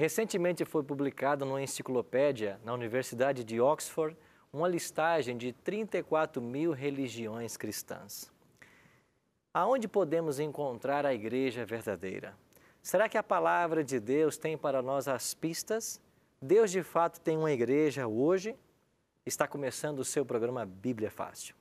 Recentemente foi publicado numa enciclopédia na Universidade de Oxford uma listagem de 34 mil religiões cristãs. Aonde podemos encontrar a igreja verdadeira? Será que a palavra de Deus tem para nós as pistas? Deus de fato tem uma igreja hoje? Está começando o seu programa Bíblia Fácil.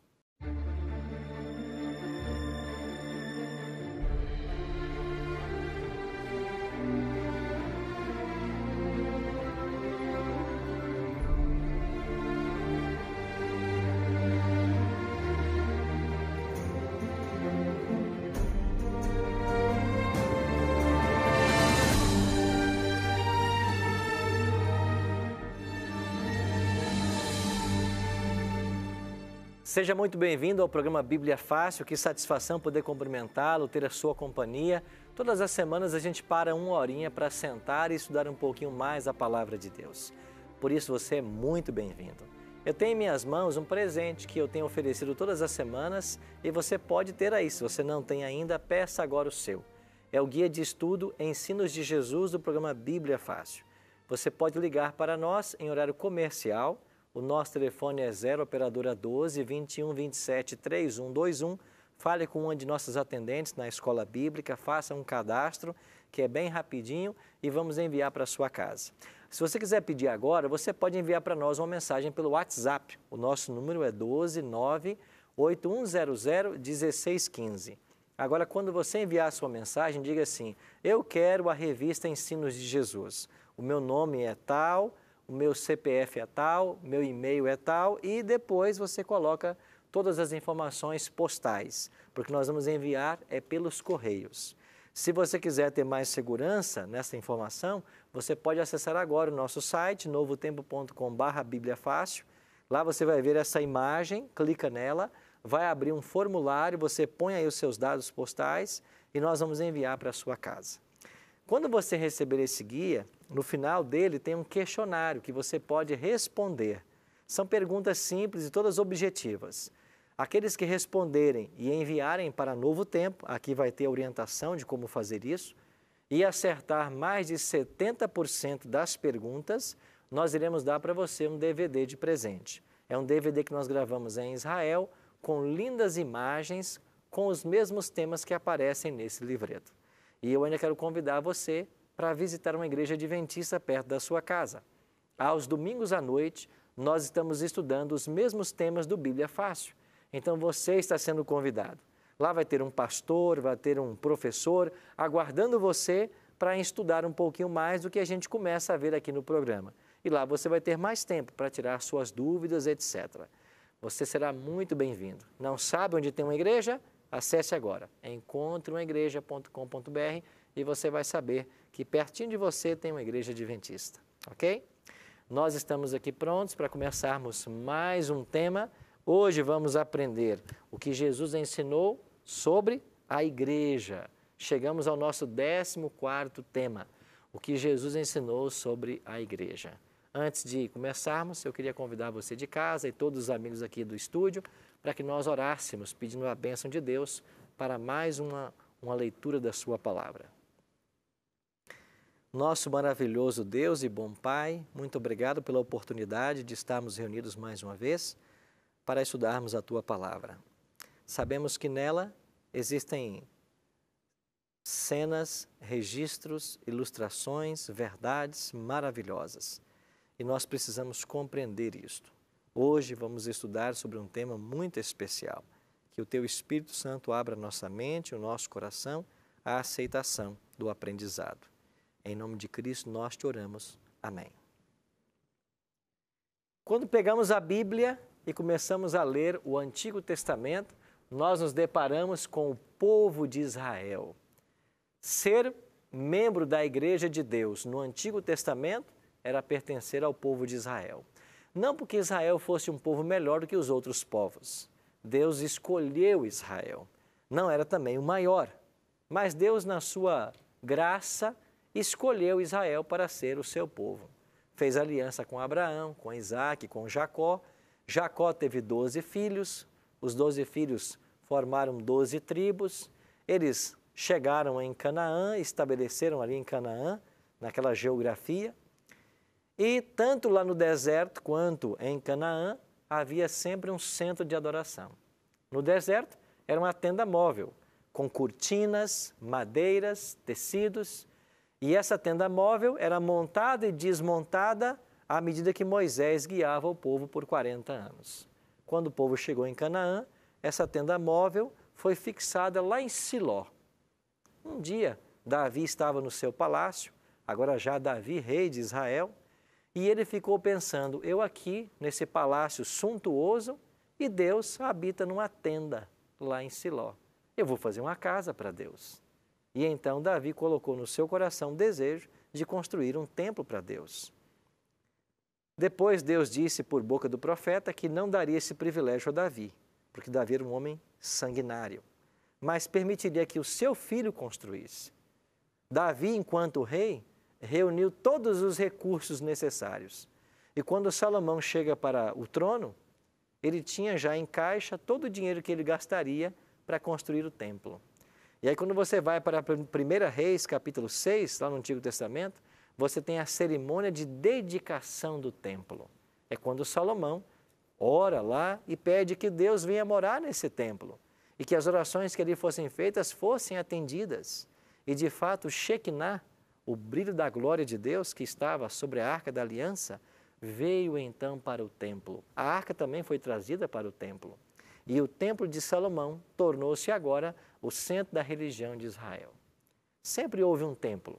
Seja muito bem-vindo ao programa Bíblia Fácil, que satisfação poder cumprimentá-lo, ter a sua companhia. Todas as semanas a gente para uma horinha para sentar e estudar um pouquinho mais a Palavra de Deus. Por isso você é muito bem-vindo. Eu tenho em minhas mãos um presente que eu tenho oferecido todas as semanas e você pode ter aí. Se você não tem ainda, peça agora o seu. É o Guia de Estudo Ensinos de Jesus do programa Bíblia Fácil. Você pode ligar para nós em horário comercial. O nosso telefone é 0 operadora 12 21 27 3121. Fale com uma de nossas atendentes na escola bíblica, faça um cadastro que é bem rapidinho e vamos enviar para a sua casa. Se você quiser pedir agora, você pode enviar para nós uma mensagem pelo WhatsApp. O nosso número é 12 9 8100 1615. Agora, quando você enviar a sua mensagem, diga assim: eu quero a revista Ensinos de Jesus. O meu nome é tal, o meu CPF é tal, meu e-mail é tal, e depois você coloca todas as informações postais, porque nós vamos enviar pelos correios. Se você quiser ter mais segurança nessa informação, você pode acessar agora o nosso site, novotempo.com/bibliafácil. Lá você vai ver essa imagem, clica nela, vai abrir um formulário, você põe aí os seus dados postais e nós vamos enviar para a sua casa. Quando você receber esse guia, no final dele tem um questionário que você pode responder. São perguntas simples e todas objetivas. Aqueles que responderem e enviarem para Novo Tempo, aqui vai ter orientação de como fazer isso, e acertar mais de 70% das perguntas, nós iremos dar para você um DVD de presente. É um DVD que nós gravamos em Israel, com lindas imagens, com os mesmos temas que aparecem nesse livreto. E eu ainda quero convidar você para visitar uma igreja adventista perto da sua casa. Aos domingos à noite, nós estamos estudando os mesmos temas do Bíblia Fácil. Então você está sendo convidado. Lá vai ter um pastor, vai ter um professor aguardando você para estudar um pouquinho mais do que a gente começa a ver aqui no programa. E lá você vai ter mais tempo para tirar suas dúvidas, etc. Você será muito bem-vindo. Não sabe onde tem uma igreja? Acesse agora, encontreumaigreja.com.br e você vai saber que pertinho de você tem uma igreja adventista, ok? Nós estamos aqui prontos para começarmos mais um tema. Hoje vamos aprender o que Jesus ensinou sobre a igreja. Chegamos ao nosso 14º tema, o que Jesus ensinou sobre a igreja. Antes de começarmos, eu queria convidar você de casa e todos os amigos aqui do estúdio para que nós orássemos pedindo a bênção de Deus para mais uma leitura da sua palavra. Nosso maravilhoso Deus e bom Pai, muito obrigado pela oportunidade de estarmos reunidos mais uma vez para estudarmos a tua palavra. Sabemos que nela existem cenas, registros, ilustrações, verdades maravilhosas e nós precisamos compreender isto. Hoje vamos estudar sobre um tema muito especial, que o Teu Espírito Santo abra nossa mente, o nosso coração, à aceitação do aprendizado. Em nome de Cristo nós te oramos. Amém. Quando pegamos a Bíblia e começamos a ler o Antigo Testamento, nós nos deparamos com o povo de Israel. Ser membro da Igreja de Deus no Antigo Testamento era pertencer ao povo de Israel. Não porque Israel fosse um povo melhor do que os outros povos. Deus escolheu Israel. Não era também o maior, mas Deus, na sua graça, escolheu Israel para ser o seu povo. Fez aliança com Abraão, com Isaac, com Jacó. Jacó teve 12 filhos, os 12 filhos formaram 12 tribos. Eles chegaram em Canaã, estabeleceram ali em Canaã, naquela geografia. E tanto lá no deserto quanto em Canaã, havia sempre um centro de adoração. No deserto, era uma tenda móvel, com cortinas, madeiras, tecidos. E essa tenda móvel era montada e desmontada à medida que Moisés guiava o povo por 40 anos. Quando o povo chegou em Canaã, essa tenda móvel foi fixada lá em Siló. Um dia, Davi estava no seu palácio, agora já Davi, rei de Israel, e ele ficou pensando, eu aqui nesse palácio suntuoso e Deus habita numa tenda lá em Siló. Eu vou fazer uma casa para Deus. E então Davi colocou no seu coração o desejo de construir um templo para Deus. Depois Deus disse por boca do profeta que não daria esse privilégio a Davi, porque Davi era um homem sanguinário, mas permitiria que o seu filho construísse. Davi, enquanto rei, reuniu todos os recursos necessários. E quando Salomão chega para o trono, ele tinha já em caixa todo o dinheiro que ele gastaria para construir o templo. E aí quando você vai para 1 Reis, capítulo 6, lá no Antigo Testamento, você tem a cerimônia de dedicação do templo. É quando Salomão ora lá e pede que Deus venha morar nesse templo e que as orações que ali fossem feitas fossem atendidas. E de fato, o Shekinah, o brilho da glória de Deus que estava sobre a Arca da Aliança, veio então para o templo. A arca também foi trazida para o templo. E o templo de Salomão tornou-se agora o centro da religião de Israel. Sempre houve um templo.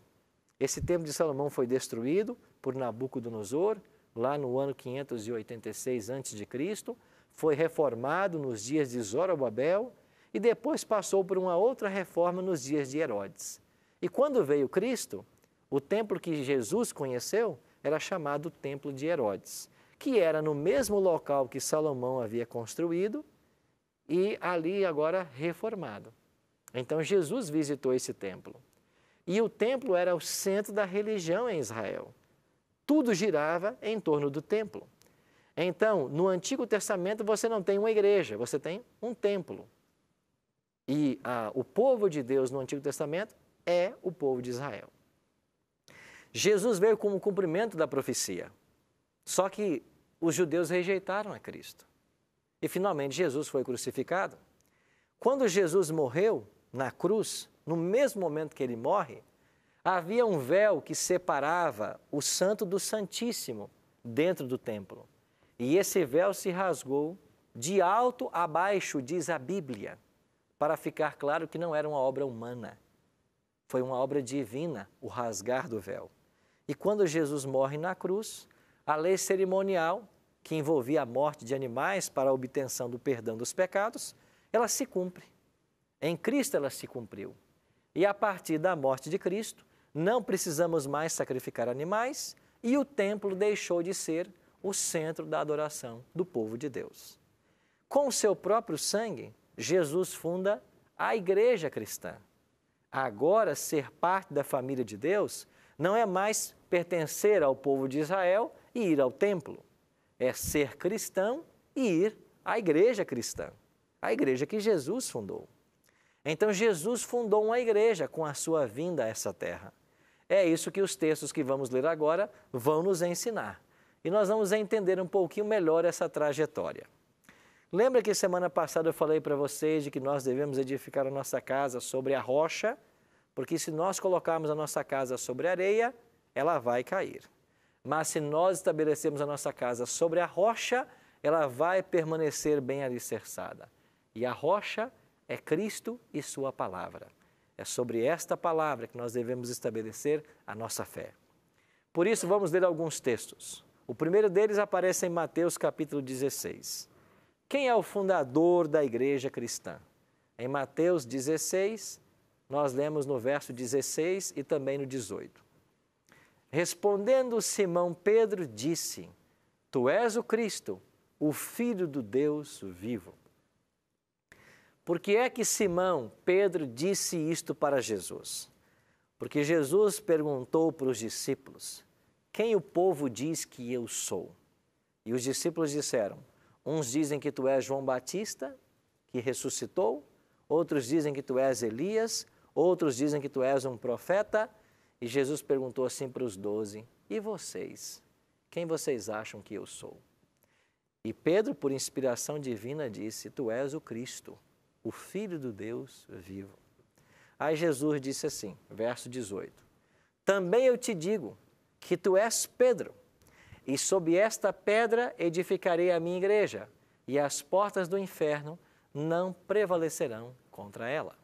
Esse templo de Salomão foi destruído por Nabucodonosor, lá no ano 586 a.C., foi reformado nos dias de Zorobabel e depois passou por uma outra reforma nos dias de Herodes. E quando veio Cristo, o templo que Jesus conheceu era chamado Templo de Herodes, que era no mesmo local que Salomão havia construído e ali agora reformado. Então Jesus visitou esse templo. E o templo era o centro da religião em Israel. Tudo girava em torno do templo. Então, no Antigo Testamento você não tem uma igreja, você tem um templo. E o povo de Deus no Antigo Testamento é o povo de Israel. Jesus veio como cumprimento da profecia. Só que os judeus rejeitaram a Cristo. E finalmente Jesus foi crucificado. Quando Jesus morreu na cruz, no mesmo momento que ele morre, havia um véu que separava o Santo do Santíssimo dentro do templo. E esse véu se rasgou de alto a baixo, diz a Bíblia, para ficar claro que não era uma obra humana. Foi uma obra divina, o rasgar do véu. E quando Jesus morre na cruz, a lei cerimonial, que envolvia a morte de animais para a obtenção do perdão dos pecados, ela se cumpre. Em Cristo ela se cumpriu. E a partir da morte de Cristo, não precisamos mais sacrificar animais e o templo deixou de ser o centro da adoração do povo de Deus. Com o seu próprio sangue, Jesus funda a igreja cristã. Agora, ser parte da família de Deus não é mais pertencer ao povo de Israel e ir ao templo. É ser cristão e ir à igreja cristã, a igreja que Jesus fundou. Então, Jesus fundou uma igreja com a sua vinda a essa terra. É isso que os textos que vamos ler agora vão nos ensinar. E nós vamos entender um pouquinho melhor essa trajetória. Lembra que semana passada eu falei para vocês de que nós devemos edificar a nossa casa sobre a rocha, porque se nós colocarmos a nossa casa sobre a areia, ela vai cair. Mas se nós estabelecermos a nossa casa sobre a rocha, ela vai permanecer bem alicerçada. E a rocha é Cristo e sua palavra. É sobre esta palavra que nós devemos estabelecer a nossa fé. Por isso, vamos ler alguns textos. O primeiro deles aparece em Mateus capítulo 16. Quem é o fundador da igreja cristã? Em Mateus 16, nós lemos no verso 16 e também no 18. Respondendo Simão Pedro, disse: Tu és o Cristo, o Filho do Deus vivo. Por que é que Simão Pedro disse isto para Jesus? Porque Jesus perguntou para os discípulos: quem o povo diz que eu sou? E os discípulos disseram: uns dizem que tu és João Batista, que ressuscitou, outros dizem que tu és Elias, outros dizem que tu és um profeta. E Jesus perguntou assim para os 12, e vocês? Quem vocês acham que eu sou? E Pedro, por inspiração divina, disse, tu és o Cristo, o Filho do Deus vivo. Aí Jesus disse assim, verso 18, também eu te digo que tu és Pedro, e sob esta pedra edificarei a minha igreja, e as portas do inferno não prevalecerão contra ela.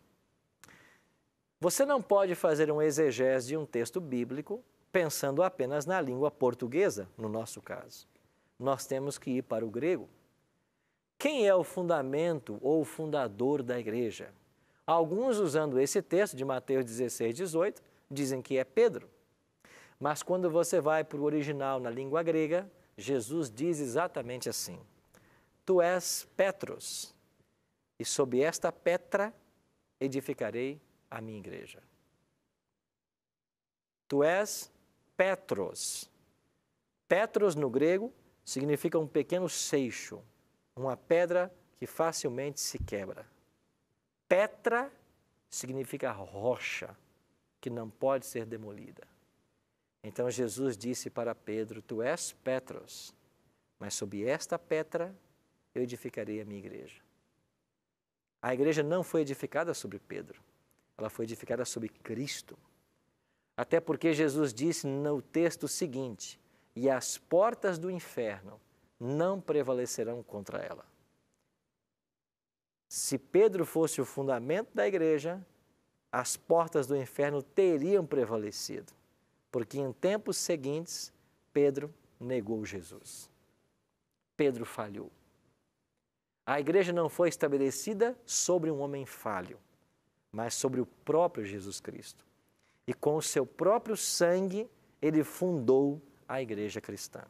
Você não pode fazer um exegese de um texto bíblico pensando apenas na língua portuguesa, no nosso caso. Nós temos que ir para o grego. Quem é o fundamento ou o fundador da igreja? Alguns, usando esse texto de Mateus 16, 18, dizem que é Pedro. Mas quando você vai para o original na língua grega, Jesus diz exatamente assim, tu és Petros, e sob esta pedra edificarei a minha igreja. Tu és Petros. Petros no grego significa um pequeno seixo, uma pedra que facilmente se quebra. Petra significa rocha, que não pode ser demolida. Então Jesus disse para Pedro, tu és Petros, mas sob esta pedra eu edificarei a minha igreja. A igreja não foi edificada sobre Pedro, ela foi edificada sobre Cristo. Até porque Jesus disse no texto seguinte, e as portas do inferno não prevalecerão contra ela. Se Pedro fosse o fundamento da igreja, as portas do inferno teriam prevalecido, porque em tempos seguintes, Pedro negou Jesus. Pedro falhou. A igreja não foi estabelecida sobre um homem falho, mas sobre o próprio Jesus Cristo. E com o seu próprio sangue, ele fundou a igreja cristã.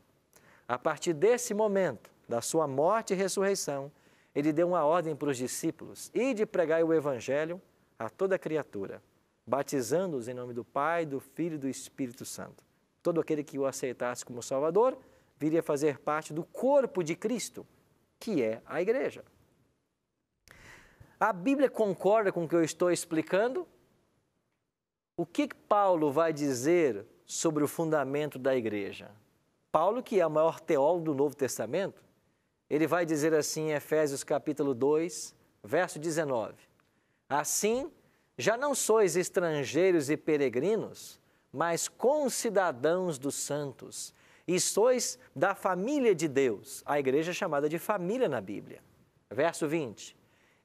A partir desse momento, da sua morte e ressurreição, ele deu uma ordem para os discípulos, ide pregai o evangelho a toda criatura, batizando-os em nome do Pai, do Filho e do Espírito Santo. Todo aquele que o aceitasse como Salvador, viria fazer parte do corpo de Cristo, que é a igreja. A Bíblia concorda com o que eu estou explicando? O que Paulo vai dizer sobre o fundamento da igreja? Paulo, que é o maior teólogo do Novo Testamento, ele vai dizer assim em Efésios capítulo 2, verso 19. Assim, já não sois estrangeiros e peregrinos, mas concidadãos dos santos, e sois da família de Deus, a igreja é chamada de família na Bíblia. Verso 20.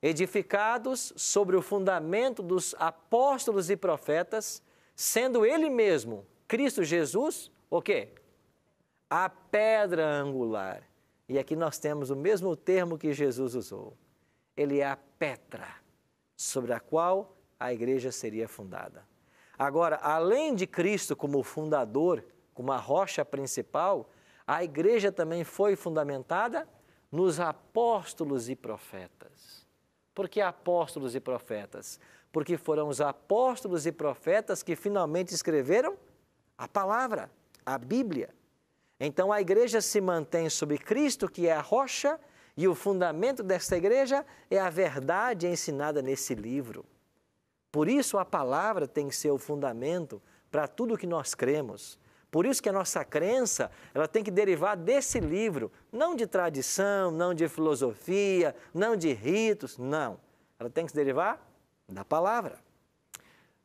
Edificados sobre o fundamento dos apóstolos e profetas, sendo ele mesmo, Cristo Jesus, o quê? A pedra angular. E aqui nós temos o mesmo termo que Jesus usou. Ele é a pedra sobre a qual a igreja seria fundada. Agora, além de Cristo como fundador, como a rocha principal, a igreja também foi fundamentada nos apóstolos e profetas. Por que apóstolos e profetas? Porque foram os apóstolos e profetas que finalmente escreveram a palavra, a Bíblia. Então a igreja se mantém sob Cristo, que é a rocha, e o fundamento desta igreja é a verdade ensinada nesse livro. Por isso a palavra tem que ser o fundamento para tudo o que nós cremos. Por isso que a nossa crença, ela tem que derivar desse livro, não de tradição, não de filosofia, não de ritos, não. Ela tem que se derivar da palavra.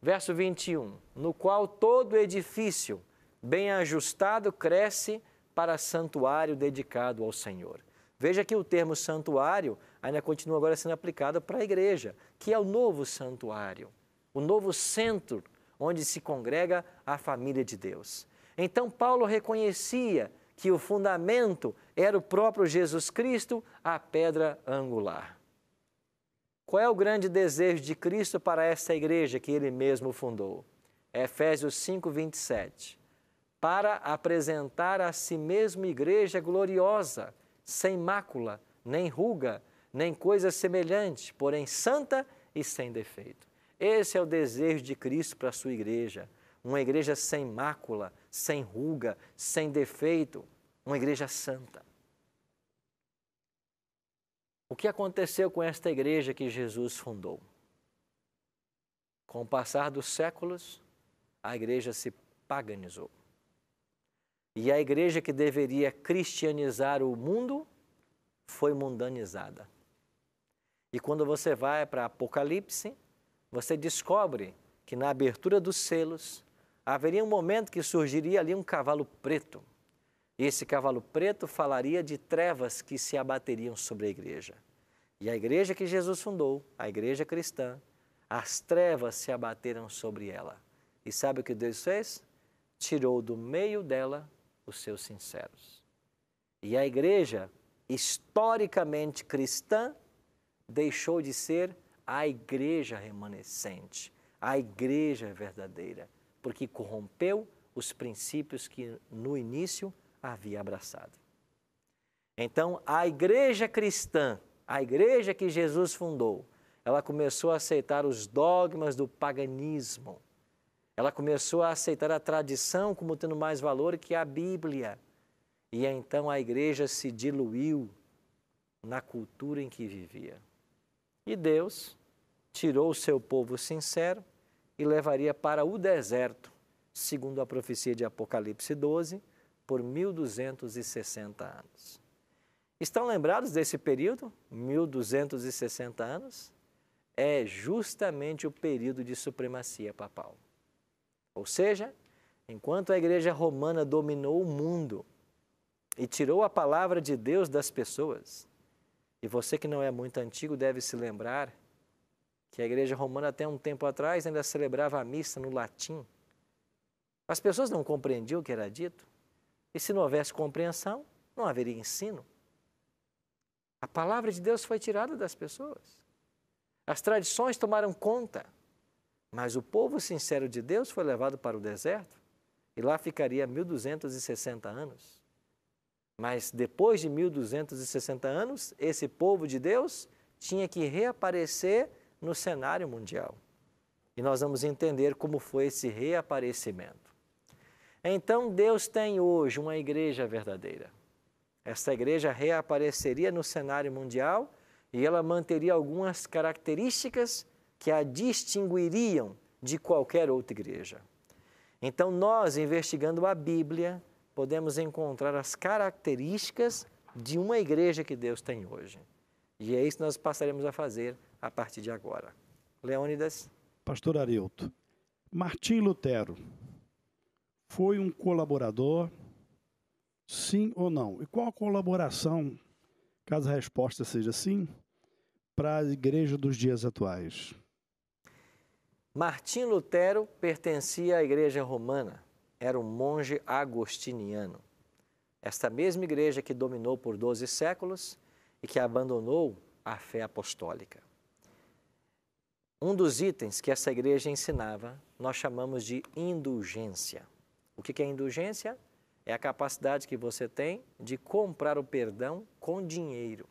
Verso 21, no qual todo edifício bem ajustado cresce para santuário dedicado ao Senhor. Veja que o termo santuário ainda continua agora sendo aplicado para a igreja, que é o novo santuário, o novo centro onde se congrega a família de Deus. Então Paulo reconhecia que o fundamento era o próprio Jesus Cristo, a pedra angular. Qual é o grande desejo de Cristo para essa igreja que ele mesmo fundou? Efésios 5, 27. Para apresentar a si mesmo igreja gloriosa, sem mácula, nem ruga, nem coisa semelhante, porém santa e sem defeito. Esse é o desejo de Cristo para a sua igreja. Uma igreja sem mácula, sem ruga, sem defeito, uma igreja santa. O que aconteceu com esta igreja que Jesus fundou? Com o passar dos séculos, a igreja se paganizou. E a igreja que deveria cristianizar o mundo foi mundanizada. E quando você vai para Apocalipse, você descobre que na abertura dos selos haveria um momento que surgiria ali um cavalo preto. E esse cavalo preto falaria de trevas que se abateriam sobre a igreja. E a igreja que Jesus fundou, a igreja cristã, as trevas se abateram sobre ela. E sabe o que Deus fez? Tirou do meio dela os seus sinceros. E a igreja, historicamente cristã, deixou de ser a igreja remanescente, a igreja verdadeira, porque corrompeu os princípios que no início havia abraçado. Então, a igreja cristã, a igreja que Jesus fundou, ela começou a aceitar os dogmas do paganismo. Ela começou a aceitar a tradição como tendo mais valor que a Bíblia. E então a igreja se diluiu na cultura em que vivia. E Deus tirou o seu povo sincero e levaria para o deserto, segundo a profecia de Apocalipse 12, por 1260 anos. Estão lembrados desse período? 1260 anos? É justamente o período de supremacia papal. Ou seja, enquanto a igreja romana dominou o mundo e tirou a palavra de Deus das pessoas, e você que não é muito antigo deve se lembrar que a igreja romana até um tempo atrás ainda celebrava a missa no latim. As pessoas não compreendiam o que era dito, e se não houvesse compreensão, não haveria ensino. A palavra de Deus foi tirada das pessoas. As tradições tomaram conta. Mas o povo sincero de Deus foi levado para o deserto e lá ficaria 1260 anos. Mas depois de 1260 anos, esse povo de Deus tinha que reaparecer no cenário mundial. E nós vamos entender como foi esse reaparecimento. Então Deus tem hoje uma igreja verdadeira. Essa igreja reapareceria no cenário mundial e ela manteria algumas características que a distinguiriam de qualquer outra igreja. Então, nós, investigando a Bíblia, podemos encontrar as características de uma igreja que Deus tem hoje. E é isso que nós passaremos a fazer a partir de agora. Leônidas? Pastor Arilton, Martim Lutero foi um colaborador, sim ou não? E qual a colaboração, caso a resposta seja sim, para a igreja dos dias atuais? Martim Lutero pertencia à igreja romana, era um monge agostiniano. Esta mesma igreja que dominou por 12 séculos e que abandonou a fé apostólica. Um dos itens que essa igreja ensinava, nós chamamos de indulgência. O que é indulgência? É a capacidade que você tem de comprar o perdão com dinheiro.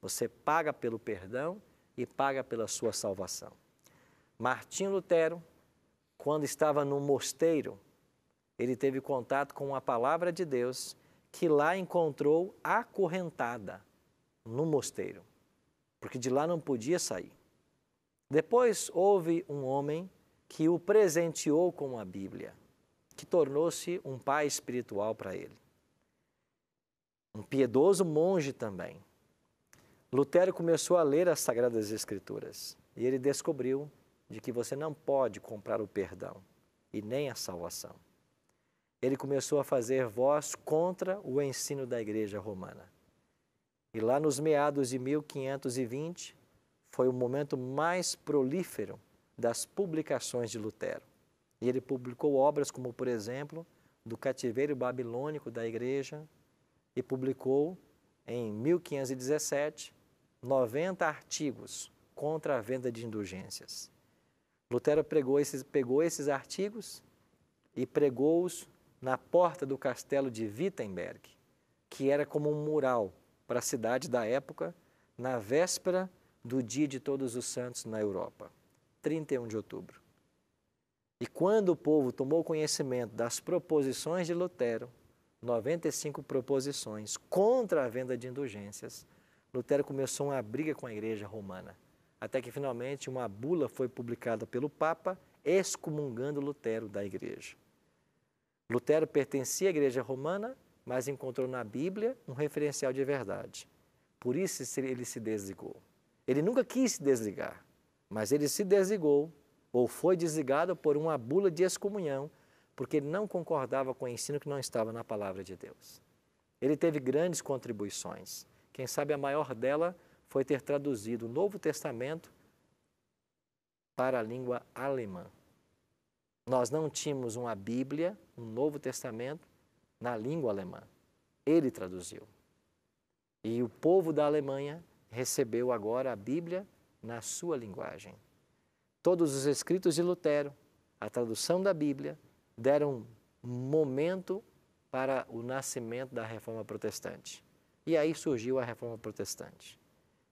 Você paga pelo perdão e paga pela sua salvação. Martim Lutero, quando estava no mosteiro, ele teve contato com a palavra de Deus, que lá encontrou acorrentada no mosteiro, porque de lá não podia sair. Depois houve um homem que o presenteou com a Bíblia, que tornou-se um pai espiritual para ele. Um piedoso monge também. Lutero começou a ler as Sagradas Escrituras e ele descobriu de que você não pode comprar o perdão e nem a salvação. Ele começou a fazer voz contra o ensino da igreja romana. E lá nos meados de 1520, foi o momento mais prolífero das publicações de Lutero. E ele publicou obras como, por exemplo, do cativeiro babilônico da igreja e publicou, em 1517, 90 artigos contra a venda de indulgências. Lutero pegou esses artigos e pregou-os na porta do castelo de Wittenberg, que era como um mural para a cidade da época, na véspera do Dia de Todos os Santos na Europa, 31 de outubro. E quando o povo tomou conhecimento das proposições de Lutero, 95 proposições contra a venda de indulgências, Lutero começou uma briga com a igreja romana, até que finalmente uma bula foi publicada pelo Papa excomungando Lutero da igreja. Lutero pertencia à igreja romana, mas encontrou na Bíblia um referencial de verdade. Por isso ele se desligou. Ele nunca quis se desligar, mas ele se desligou ou foi desligado por uma bula de excomunhão, porque ele não concordava com o ensino que não estava na palavra de Deus. Ele teve grandes contribuições. Quem sabe a maior dela foi ter traduzido o Novo Testamento para a língua alemã. Nós não tínhamos uma Bíblia, um Novo Testamento, na língua alemã. Ele traduziu. E o povo da Alemanha recebeu agora a Bíblia na sua linguagem. Todos os escritos de Lutero, a tradução da Bíblia, deram um momento para o nascimento da Reforma Protestante. E aí surgiu a Reforma Protestante.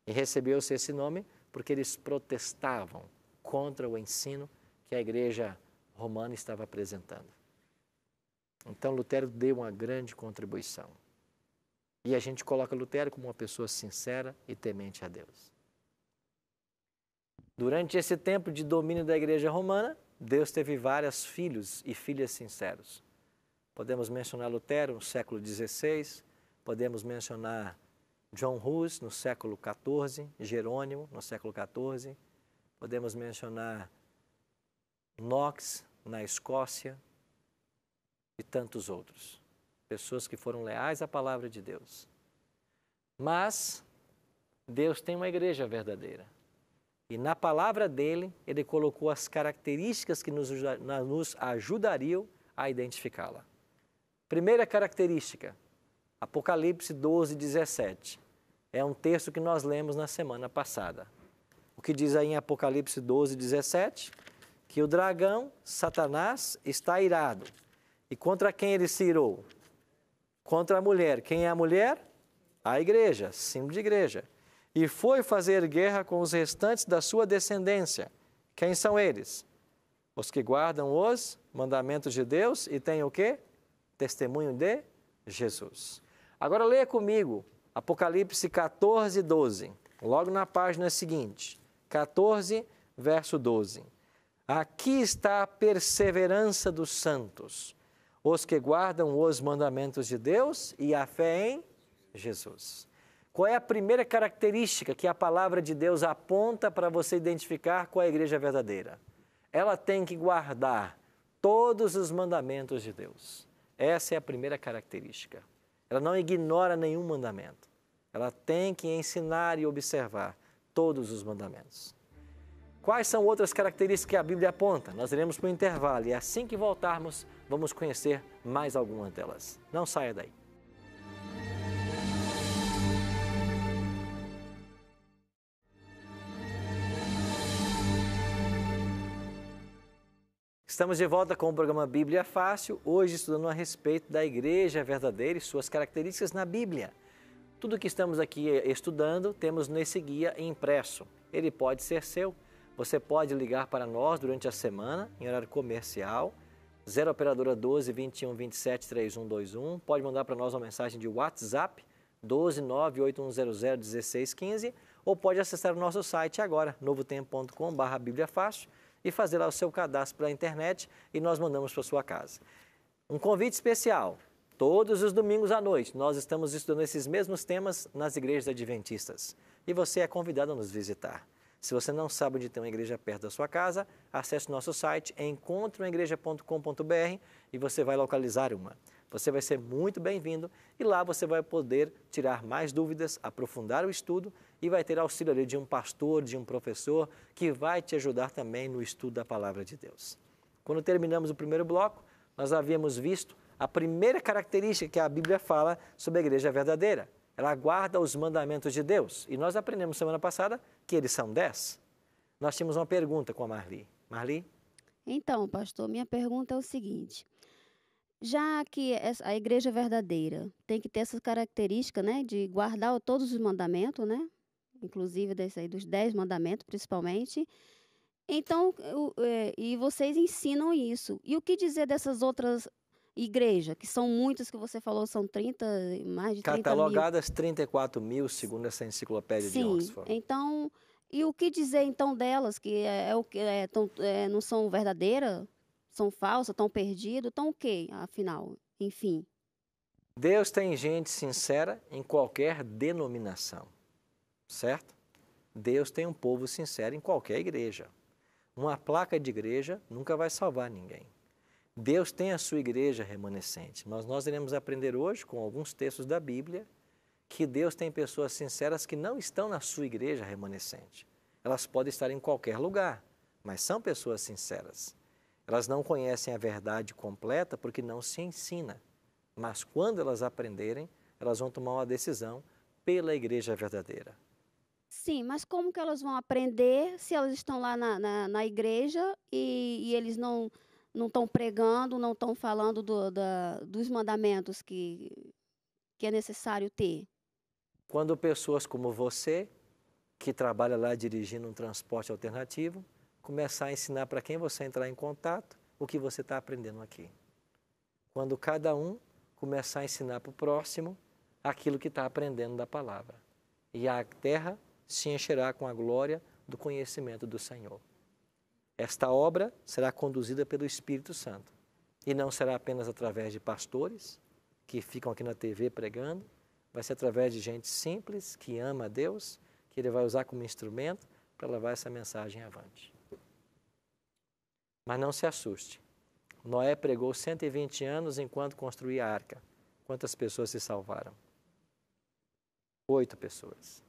E recebeu-se esse nome porque eles protestavam contra o ensino que a Igreja Romana estava apresentando. Então Lutero deu uma grande contribuição. E a gente coloca Lutero como uma pessoa sincera e temente a Deus. Durante esse tempo de domínio da Igreja Romana, Deus teve vários filhos e filhas sinceros. Podemos mencionar Lutero no século XVI, podemos mencionar John Hus no século XIV, Jerônimo no século XIV, podemos mencionar Knox na Escócia e tantos outros. Pessoas que foram leais à palavra de Deus. Mas Deus tem uma igreja verdadeira. E na palavra dele, ele colocou as características que nos ajudariam a identificá-la. Primeira característica, Apocalipse 12, 17. É um texto que nós lemos na semana passada. O que diz aí em Apocalipse 12, 17? Que o dragão, Satanás, está irado. E contra quem ele se irou? Contra a mulher. Quem é a mulher? A igreja, símbolo de igreja. E foi fazer guerra com os restantes da sua descendência. Quem são eles? Os que guardam os mandamentos de Deus e têm o quê? Testemunho de Jesus. Agora leia comigo Apocalipse 14, 12. Logo na página seguinte. 14, verso 12. Aqui está a perseverança dos santos, os que guardam os mandamentos de Deus e a fé em Jesus. Qual é a primeira característica que a palavra de Deus aponta para você identificar qual é a igreja verdadeira? Ela tem que guardar todos os mandamentos de Deus. Essa é a primeira característica. Ela não ignora nenhum mandamento. Ela tem que ensinar e observar todos os mandamentos. Quais são outras características que a Bíblia aponta? Nós iremos para o intervalo e assim que voltarmos, vamos conhecer mais algumas delas. Não saia daí. Estamos de volta com o programa Bíblia Fácil, hoje estudando a respeito da igreja verdadeira e suas características na Bíblia. Tudo que estamos aqui estudando temos nesse guia impresso. Ele pode ser seu. Você pode ligar para nós durante a semana, em horário comercial, 0 operadora 12 21 27 3121. Pode mandar para nós uma mensagem de WhatsApp, 12 98100 1615, ou pode acessar o nosso site agora, novotempo.com/bibliafácil, e fazer lá o seu cadastro pela internet e nós mandamos para sua casa. Um convite especial, todos os domingos à noite nós estamos estudando esses mesmos temas nas igrejas adventistas e você é convidado a nos visitar. Se você não sabe onde tem uma igreja perto da sua casa, acesse o nosso site encontromaigreja.com.br e você vai localizar uma. Você vai ser muito bem-vindo e lá você vai poder tirar mais dúvidas, aprofundar o estudo e vai ter auxílio ali de um pastor, de um professor que vai te ajudar também no estudo da Palavra de Deus. Quando terminamos o primeiro bloco, nós havíamos visto a primeira característica que a Bíblia fala sobre a igreja verdadeira. Ela guarda os mandamentos de Deus. E nós aprendemos semana passada que eles são 10. Nós tínhamos uma pergunta com a Marli. Marli? Então, pastor, minha pergunta é o seguinte. Já que a igreja verdadeira tem que ter essa característica, né, de guardar todos os mandamentos, né, inclusive desse aí, dos 10 mandamentos, principalmente, então, e vocês ensinam isso. E o que dizer dessas outras igrejas, que são muitas, que você falou, são 30, mais de 30 mil? Catalogadas 34 mil, segundo essa enciclopédia de Oxford. Sim, então, E o que dizer então delas, que não são verdadeiras, são falsas, estão perdidas, estão o quê, afinal? Enfim. Deus tem gente sincera em qualquer denominação, certo? Deus tem um povo sincero em qualquer igreja. Uma placa de igreja nunca vai salvar ninguém. Deus tem a sua igreja remanescente, mas nós iremos aprender hoje, com alguns textos da Bíblia, que Deus tem pessoas sinceras que não estão na sua igreja remanescente. Elas podem estar em qualquer lugar, mas são pessoas sinceras. Elas não conhecem a verdade completa porque não se ensina. Mas quando elas aprenderem, elas vão tomar uma decisão pela igreja verdadeira. Sim, mas como que elas vão aprender se elas estão lá na igreja e eles não estão pregando, não estão falando dos mandamentos que é necessário ter? Quando pessoas como você, que trabalha lá dirigindo um transporte alternativo, começar a ensinar para quem você entrar em contato o que você está aprendendo aqui. Quando cada um começar a ensinar para o próximo aquilo que está aprendendo da palavra. E a terra se encherá com a glória do conhecimento do Senhor. Esta obra será conduzida pelo Espírito Santo. E não será apenas através de pastores que ficam aqui na TV pregando, vai ser através de gente simples, que ama a Deus, que Ele vai usar como instrumento para levar essa mensagem avante. Mas não se assuste. Noé pregou 120 anos enquanto construía a arca. Quantas pessoas se salvaram? 8 pessoas.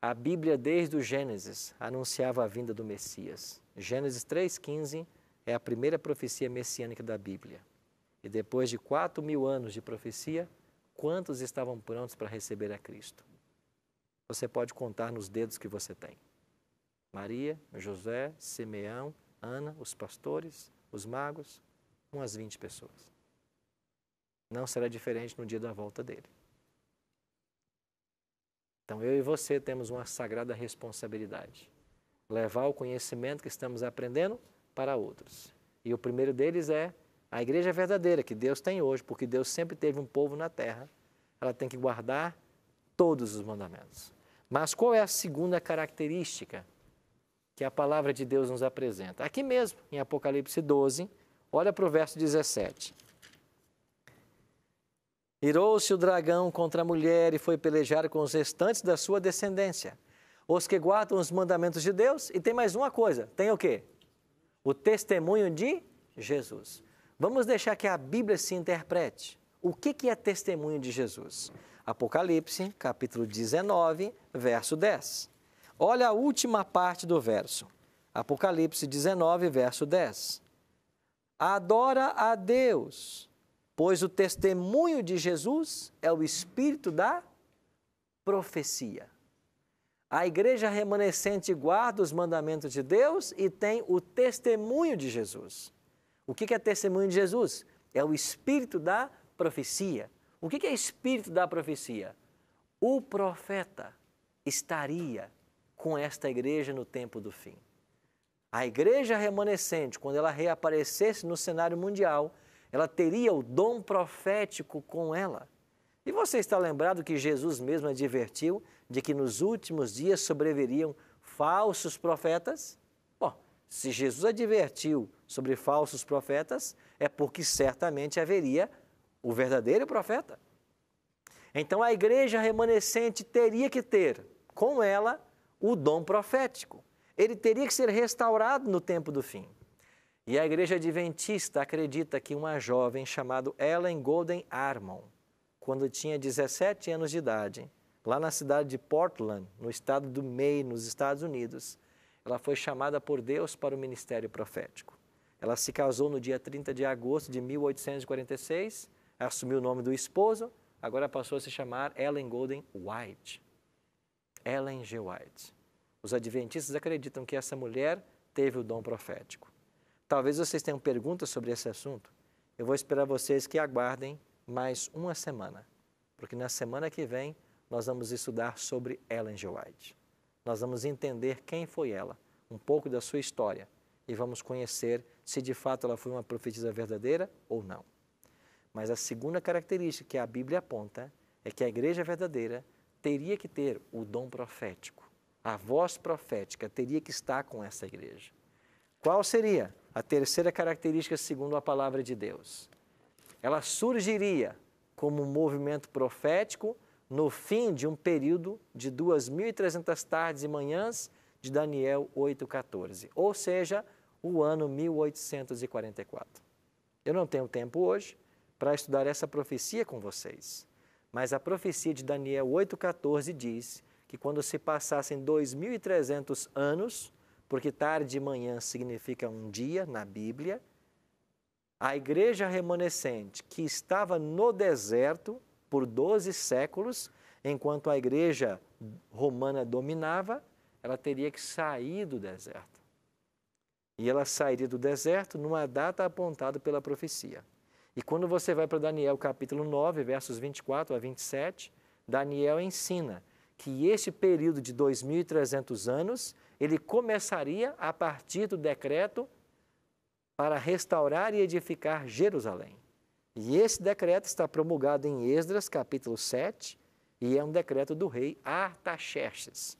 A Bíblia, desde o Gênesis, anunciava a vinda do Messias. Gênesis 3,15 é a primeira profecia messiânica da Bíblia. E depois de 4.000 anos de profecia, quantos estavam prontos para receber a Cristo? Você pode contar nos dedos que você tem. Maria, José, Simeão, Ana, os pastores, os magos, umas 20 pessoas. Não será diferente no dia da volta dele. Então eu e você temos uma sagrada responsabilidade. Levar o conhecimento que estamos aprendendo para outros. E o primeiro deles é a igreja verdadeira que Deus tem hoje, porque Deus sempre teve um povo na terra. Ela tem que guardar todos os mandamentos. Mas qual é a segunda característica que a palavra de Deus nos apresenta? Aqui mesmo, em Apocalipse 12, olha para o verso 17. Irou-se o dragão contra a mulher e foi pelejar com os restantes da sua descendência, os que guardam os mandamentos de Deus. E tem mais uma coisa, tem o quê? O testemunho de Jesus. Vamos deixar que a Bíblia se interprete. O que é testemunho de Jesus? Apocalipse, capítulo 19, verso 10. Olha a última parte do verso. Apocalipse 19, verso 10. Adora a Deus, pois o testemunho de Jesus é o espírito da profecia. A igreja remanescente guarda os mandamentos de Deus e tem o testemunho de Jesus. O que é testemunho de Jesus? É o espírito da profecia. O que é espírito da profecia? O profeta estaria com esta igreja no tempo do fim. A igreja remanescente, quando ela reaparecesse no cenário mundial, ela teria o dom profético com ela. E você está lembrado que Jesus mesmo advertiu de que nos últimos dias sobreviriam falsos profetas? Bom, se Jesus advertiu sobre falsos profetas, é porque certamente haveria o verdadeiro profeta. Então a igreja remanescente teria que ter com ela o dom profético. Ele teria que ser restaurado no tempo do fim. E a igreja adventista acredita que uma jovem chamada Ellen Golden Armon, quando tinha 17 anos de idade, lá na cidade de Portland, no estado do Maine, nos Estados Unidos, ela foi chamada por Deus para o ministério profético. Ela se casou no dia 30 de agosto de 1846, assumiu o nome do esposo, agora passou a se chamar Ellen Golden White. Ellen G. White. Os adventistas acreditam que essa mulher teve o dom profético. Talvez vocês tenham perguntas sobre esse assunto. Eu vou esperar vocês que aguardem mais uma semana, porque na semana que vem nós vamos estudar sobre Ellen G. White. Nós vamos entender quem foi ela, um pouco da sua história, e vamos conhecer se de fato ela foi uma profetisa verdadeira ou não. Mas a segunda característica que a Bíblia aponta é que a igreja verdadeira teria que ter o dom profético. A voz profética teria que estar com essa igreja. Qual seria a terceira característica segundo a palavra de Deus? Ela surgiria como um movimento profético no fim de um período de 2.300 tardes e manhãs de Daniel 8,14, ou seja, o ano 1844. Eu não tenho tempo hoje para estudar essa profecia com vocês, mas a profecia de Daniel 8,14 diz que quando se passassem 2.300 anos, porque tarde e manhã significa um dia na Bíblia, a igreja remanescente que estava no deserto por 12 séculos, enquanto a igreja romana dominava, ela teria que sair do deserto. E ela sairia do deserto numa data apontada pela profecia. E quando você vai para Daniel capítulo 9, versos 24 a 27, Daniel ensina que este período de 2.300 anos, ele começaria a partir do decreto para restaurar e edificar Jerusalém. E esse decreto está promulgado em Esdras, capítulo 7, e é um decreto do rei Artaxerxes.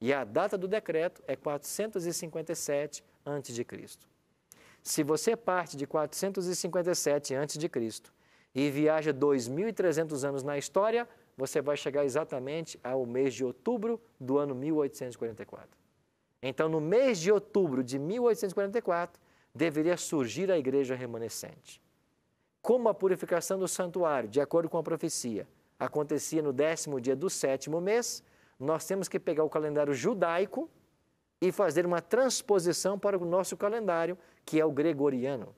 E a data do decreto é 457 a.C. Se você parte de 457 a.C. e viaja 2.300 anos na história, você vai chegar exatamente ao mês de outubro do ano 1844. Então, no mês de outubro de 1844, deveria surgir a igreja remanescente. Como a purificação do santuário, de acordo com a profecia, acontecia no 10º dia do 7º mês, nós temos que pegar o calendário judaico e fazer uma transposição para o nosso calendário, que é o gregoriano.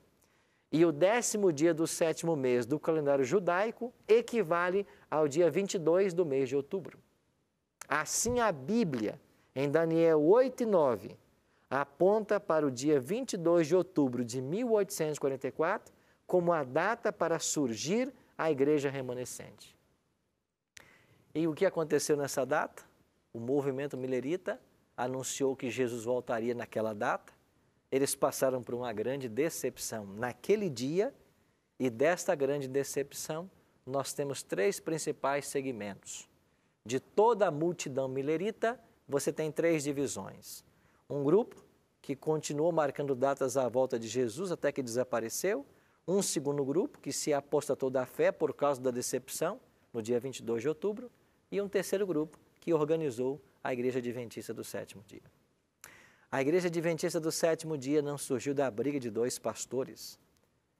E o 10º dia do 7º mês do calendário judaico equivale ao dia 22 do mês de outubro. Assim, a Bíblia, em Daniel 8 e 9, aponta para o dia 22 de outubro de 1844 como a data para surgir a igreja remanescente. E o que aconteceu nessa data? O movimento milerita anunciou que Jesus voltaria naquela data. Eles passaram por uma grande decepção naquele dia, e desta grande decepção nós temos 3 principais segmentos. De toda a multidão milerita, você tem 3 divisões. Um grupo que continuou marcando datas à volta de Jesus até que desapareceu. Um segundo grupo que se apostatou da fé por causa da decepção, no dia 22 de outubro. E um terceiro grupo que organizou a Igreja Adventista do Sétimo Dia. A Igreja Adventista do Sétimo Dia não surgiu da briga de 2 pastores.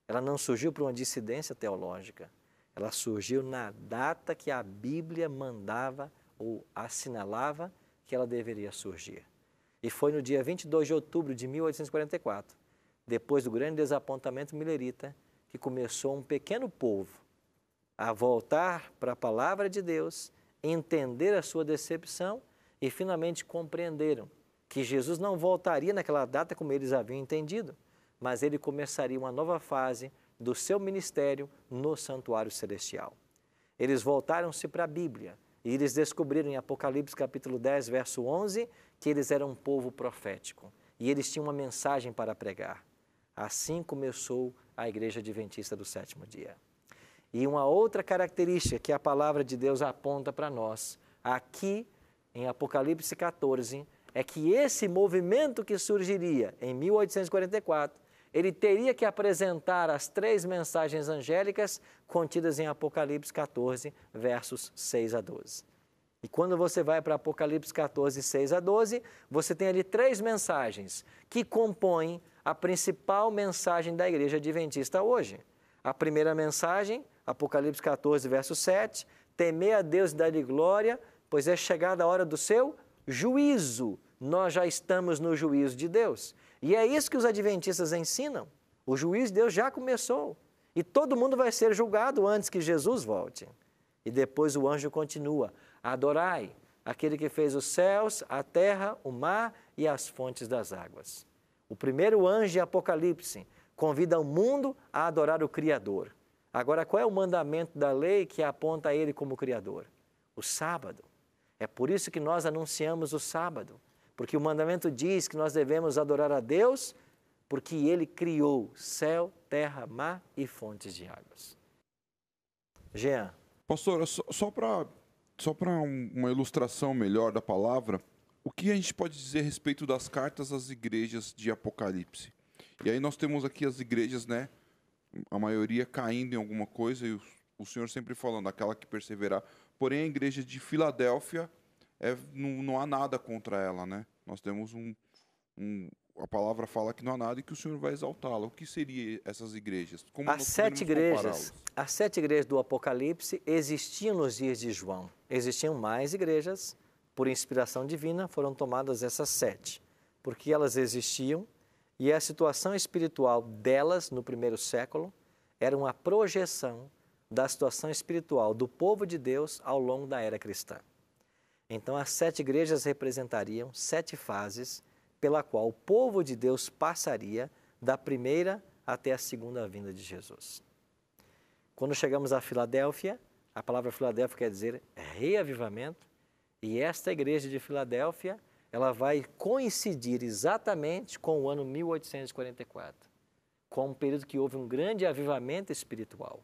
Ela não surgiu por uma dissidência teológica. Ela surgiu na data que a Bíblia mandava ou assinalava que ela deveria surgir. E foi no dia 22 de outubro de 1844, depois do grande desapontamento milerita, que começou um pequeno povo a voltar para a palavra de Deus, entender a sua decepção e finalmente compreenderam que Jesus não voltaria naquela data como eles haviam entendido, mas ele começaria uma nova fase do seu ministério no santuário celestial. Eles voltaram-se para a Bíblia e eles descobriram em Apocalipse capítulo 10, verso 11, que eles eram um povo profético e eles tinham uma mensagem para pregar. Assim começou a Igreja Adventista do Sétimo Dia. E uma outra característica que a palavra de Deus aponta para nós, aqui em Apocalipse 14, é que esse movimento que surgiria em 1844, ele teria que apresentar as 3 mensagens angélicas contidas em Apocalipse 14, versos 6 a 12. E quando você vai para Apocalipse 14, 6 a 12, você tem ali 3 mensagens que compõem a principal mensagem da Igreja Adventista hoje. A primeira mensagem, Apocalipse 14, verso 7, temer a Deus e dar-lhe glória, pois é chegada a hora do seu juízo. Nós já estamos no juízo de Deus. E é isso que os adventistas ensinam. O juízo de Deus já começou. E todo mundo vai ser julgado antes que Jesus volte. E depois o anjo continua: adorai aquele que fez os céus, a terra, o mar e as fontes das águas. O primeiro anjo de Apocalipse convida o mundo a adorar o Criador. Agora, qual é o mandamento da lei que aponta a ele como Criador? O sábado. É por isso que nós anunciamos o sábado. Porque o mandamento diz que nós devemos adorar a Deus porque Ele criou céu, terra, mar e fontes de águas. Jean. Pastor, só para uma ilustração melhor da palavra, o que a gente pode dizer a respeito das cartas às igrejas de Apocalipse? E aí nós temos aqui as igrejas, né? A maioria caindo em alguma coisa, e o Senhor sempre falando, aquela que perseverar. Porém, a igreja de Filadélfia, não há nada contra ela, né? Nós temos a palavra fala que não há nada e que o Senhor vai exaltá-la. O que seriam essas igrejas? Como As nós sete poderíamos igrejas, compará-las? as 7 igrejas do Apocalipse existiam nos dias de João. Existiam mais igrejas, por inspiração divina, foram tomadas essas 7, porque elas existiam e a situação espiritual delas no primeiro século era uma projeção da situação espiritual do povo de Deus ao longo da era cristã. Então, as 7 igrejas representariam 7 fases pela qual o povo de Deus passaria da primeira até a segunda vinda de Jesus. Quando chegamos a Filadélfia, a palavra Filadélfia quer dizer reavivamento, e esta igreja de Filadélfia, ela vai coincidir exatamente com o ano 1844, com um período que houve um grande avivamento espiritual.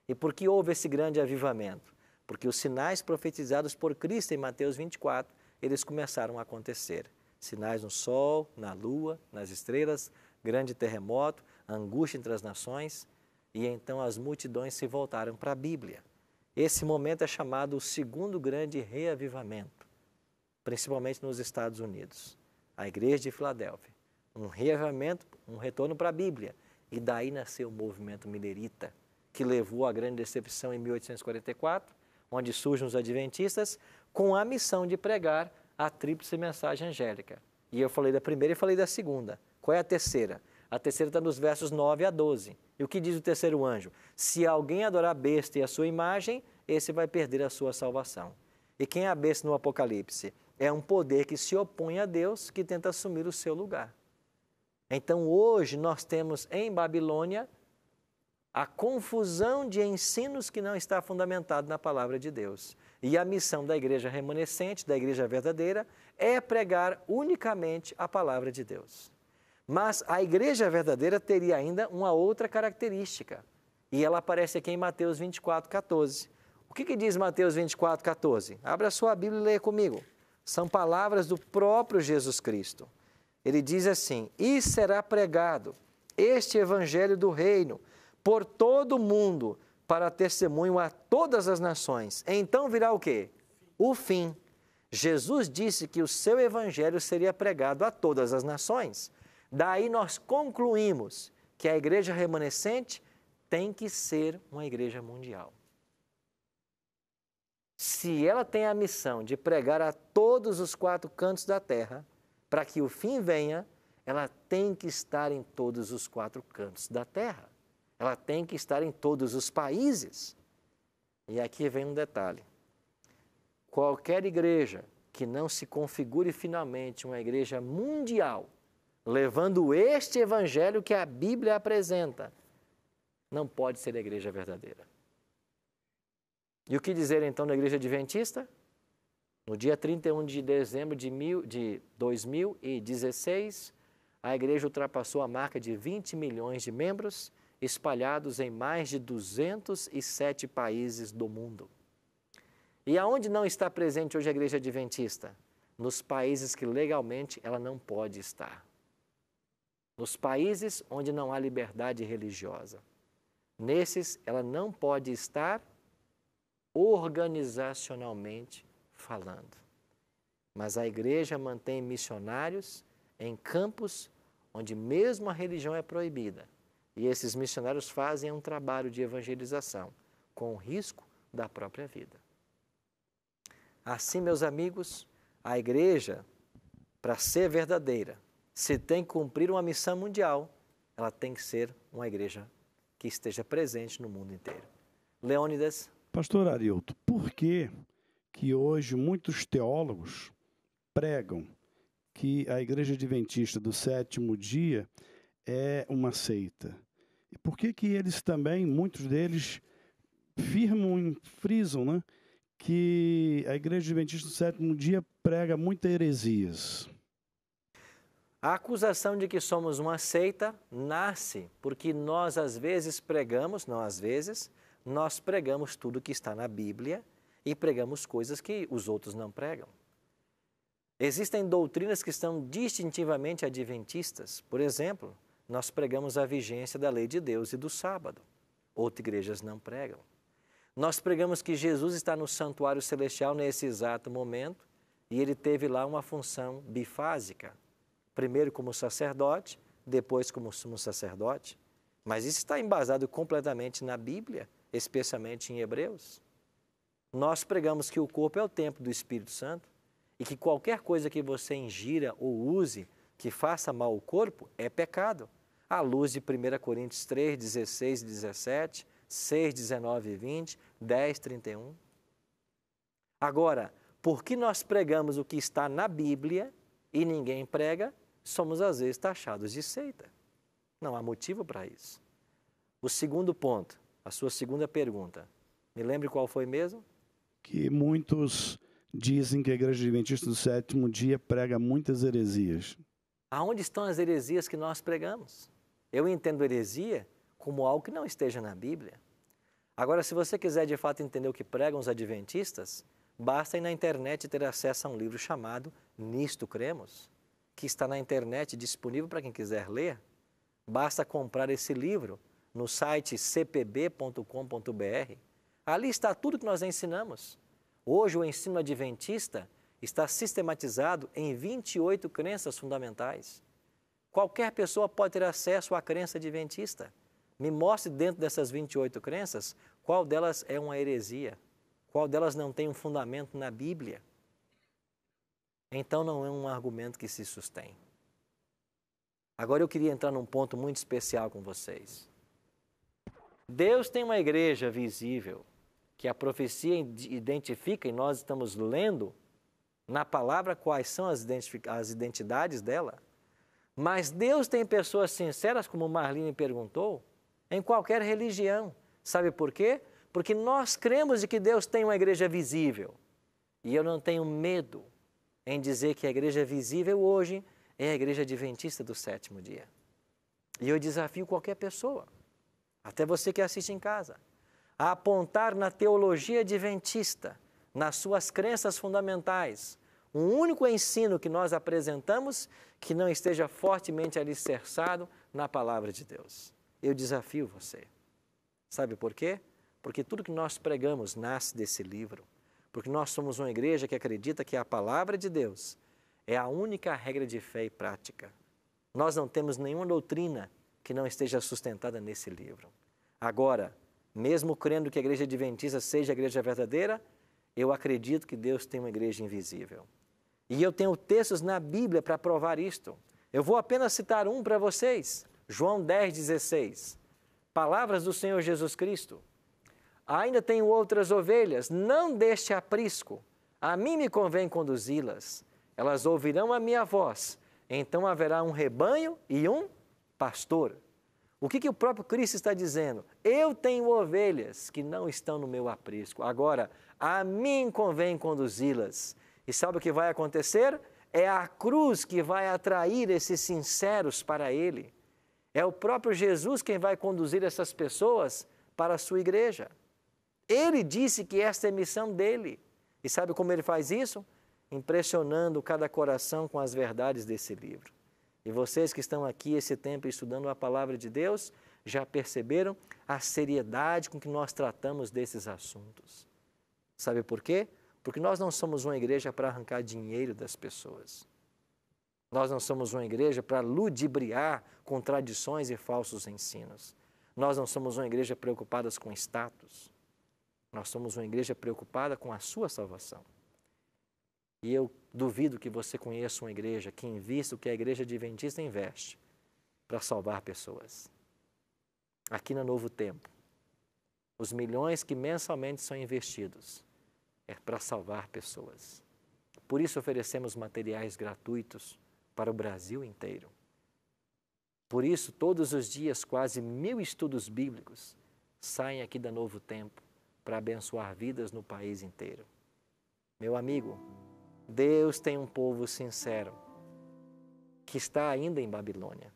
E por que houve esse grande avivamento? Porque os sinais profetizados por Cristo em Mateus 24, eles começaram a acontecer. Sinais no sol, na lua, nas estrelas, grande terremoto, angústia entre as nações, e então as multidões se voltaram para a Bíblia. Esse momento é chamado o segundo grande reavivamento, principalmente nos Estados Unidos. A igreja de Filadélfia, um reavivamento, um retorno para a Bíblia, e daí nasceu o movimento milerita, que levou à grande decepção em 1844, onde surgem os adventistas, com a missão de pregar a tríplice mensagem angélica. E eu falei da primeira e falei da segunda. Qual é a terceira? A terceira está nos versos 9 a 12. E o que diz o terceiro anjo? Se alguém adorar a besta e a sua imagem, esse vai perder a sua salvação. E quem é a besta no Apocalipse? É um poder que se opõe a Deus, que tenta assumir o seu lugar. Então, hoje, nós temos em Babilônia a confusão de ensinos que não está fundamentado na palavra de Deus. E a missão da igreja remanescente, da igreja verdadeira, é pregar unicamente a palavra de Deus. Mas a igreja verdadeira teria ainda uma outra característica, e ela aparece aqui em Mateus 24, 14. O que diz Mateus 24, 14? Abra a sua Bíblia e leia comigo. São palavras do próprio Jesus Cristo. Ele diz assim: e será pregado este evangelho do reino por todo o mundo, para testemunho a todas as nações. Então virá o quê? O fim. Jesus disse que o seu evangelho seria pregado a todas as nações. Daí nós concluímos que a igreja remanescente tem que ser uma igreja mundial. Se ela tem a missão de pregar a todos os 4 cantos da terra, para que o fim venha, ela tem que estar em todos os 4 cantos da terra. Ela tem que estar em todos os países. E aqui vem um detalhe. Qualquer igreja que não se configure finalmente uma igreja mundial, levando este evangelho que a Bíblia apresenta, não pode ser a igreja verdadeira. E o que dizer então da igreja adventista? No dia 31 de dezembro de 2016, a igreja ultrapassou a marca de 20 milhões de membros, espalhados em mais de 207 países do mundo. E aonde não está presente hoje a igreja adventista? Nos países que legalmente ela não pode estar. Nos países onde não há liberdade religiosa. Nesses, ela não pode estar organizacionalmente falando. Mas a igreja mantém missionários em campos onde mesmo a religião é proibida. E esses missionários fazem um trabalho de evangelização, com o risco da própria vida. Assim, meus amigos, a igreja, para ser verdadeira, se tem que cumprir uma missão mundial, ela tem que ser uma igreja que esteja presente no mundo inteiro. Leônidas? Pastor Arilton, por que hoje muitos teólogos pregam que a igreja adventista do 7º dia é uma seita? E por que eles também, muitos deles, frisam, né, que a igreja adventista do 7º dia prega muitas heresias? A acusação de que somos uma seita nasce porque nós às vezes pregamos, nós pregamos tudo que está na Bíblia e pregamos coisas que os outros não pregam. Existem doutrinas que são distintivamente adventistas. Por exemplo, nós pregamos a vigência da lei de Deus e do sábado. Outras igrejas não pregam. Nós pregamos que Jesus está no santuário celestial nesse exato momento e ele teve lá uma função bifásica. Primeiro como sacerdote, depois como sumo sacerdote. Mas isso está embasado completamente na Bíblia, especialmente em Hebreus. Nós pregamos que o corpo é o templo do Espírito Santo e que qualquer coisa que você ingira ou use que faça mal ao corpo é pecado. À luz de 1 Coríntios 3, 16 e 17, 6, 19 e 20, 10, 31. Agora, porque nós pregamos o que está na Bíblia e ninguém prega, somos às vezes taxados de seita. Não há motivo para isso. O segundo ponto, a sua segunda pergunta, me lembre qual foi mesmo? Que muitos dizem que a Igreja Adventista do Sétimo Dia prega muitas heresias. Aonde estão as heresias que nós pregamos? Eu entendo heresia como algo que não esteja na Bíblia. Agora, se você quiser de fato entender o que pregam os adventistas, basta ir na internet e ter acesso a um livro chamado Nisto Cremos, que está na internet disponível para quem quiser ler. Basta comprar esse livro no site cpb.com.br. Ali está tudo que nós ensinamos. Hoje o ensino adventista está sistematizado em 28 crenças fundamentais. Qualquer pessoa pode ter acesso à crença adventista. Me mostre dentro dessas 28 crenças qual delas é uma heresia, qual delas não tem um fundamento na Bíblia. Então não é um argumento que se sustém. Agora eu queria entrar num ponto muito especial com vocês. Deus tem uma igreja visível que a profecia identifica e nós estamos lendo na palavra quais são as identidades dela. Mas Deus tem pessoas sinceras, como Marlene perguntou, em qualquer religião. Sabe por quê? Porque nós cremos de que Deus tem uma igreja visível. E eu não tenho medo em dizer que a igreja visível hoje é a igreja adventista do sétimo dia. E eu desafio qualquer pessoa, até você que assiste em casa, a apontar na teologia adventista, nas suas crenças fundamentais, um único ensino que nós apresentamos que não esteja fortemente alicerçado na palavra de Deus. Eu desafio você. Sabe por quê? Porque tudo que nós pregamos nasce desse livro. Porque nós somos uma igreja que acredita que a palavra de Deus é a única regra de fé e prática. Nós não temos nenhuma doutrina que não esteja sustentada nesse livro. Agora, mesmo crendo que a igreja adventista seja a igreja verdadeira, eu acredito que Deus tem uma igreja invisível. E eu tenho textos na Bíblia para provar isto. Eu vou apenas citar um para vocês. João 10, 16. Palavras do Senhor Jesus Cristo. Ainda tenho outras ovelhas, não deste aprisco. A mim me convém conduzi-las. Elas ouvirão a minha voz. Então haverá um rebanho e um pastor. O que o próprio Cristo está dizendo? Eu tenho ovelhas que não estão no meu aprisco. Agora, a mim convém conduzi-las. E sabe o que vai acontecer? É a cruz que vai atrair esses sinceros para Ele. É o próprio Jesus quem vai conduzir essas pessoas para a sua igreja. Ele disse que esta é a missão dele. E sabe como ele faz isso? Impressionando cada coração com as verdades desse livro. E vocês que estão aqui esse tempo estudando a palavra de Deus, já perceberam a seriedade com que nós tratamos desses assuntos. Sabe por quê? Porque nós não somos uma igreja para arrancar dinheiro das pessoas. Nós não somos uma igreja para ludibriar com tradições e falsos ensinos. Nós não somos uma igreja preocupada com status. Nós somos uma igreja preocupada com a sua salvação. E eu duvido que você conheça uma igreja que invista o que a igreja adventista investe para salvar pessoas. Aqui no Novo Tempo, os milhões que mensalmente são investidos é para salvar pessoas. Por isso oferecemos materiais gratuitos para o Brasil inteiro. Por isso, todos os dias, quase 1000 estudos bíblicos saem aqui da Novo Tempo para abençoar vidas no país inteiro. Meu amigo, Deus tem um povo sincero que está ainda em Babilônia.